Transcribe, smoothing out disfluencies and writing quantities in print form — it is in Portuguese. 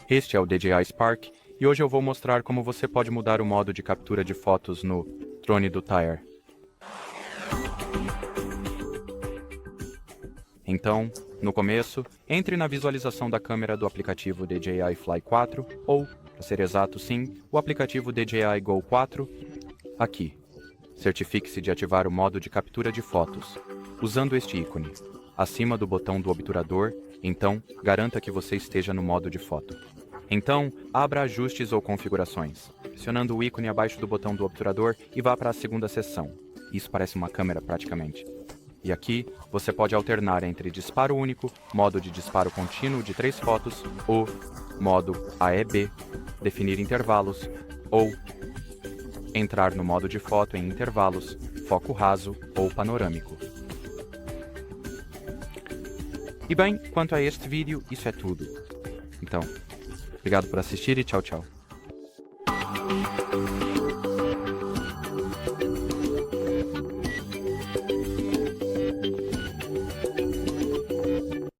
Este é o DJI SPARK e hoje eu vou mostrar como você pode mudar o modo de captura de fotos no drone do Tire. Então, no começo, entre na visualização da câmera do aplicativo DJI Fly 4 ou, para ser exato sim, o aplicativo DJI Go 4, aqui. Certifique-se de ativar o modo de captura de fotos, usando este ícone, acima do botão do obturador, então garanta que você esteja no modo de foto. Então, abra Ajustes ou Configurações, pressionando o ícone abaixo do botão do obturador e vá para a segunda seção. Isso parece uma câmera praticamente. E aqui, você pode alternar entre Disparo Único, modo de Disparo Contínuo de 3 fotos, ou modo AEB, definir intervalos, ou entrar no modo de foto em intervalos, foco raso ou panorâmico. E bem, quanto a este vídeo, isso é tudo. Então, obrigado por assistir e tchau, tchau.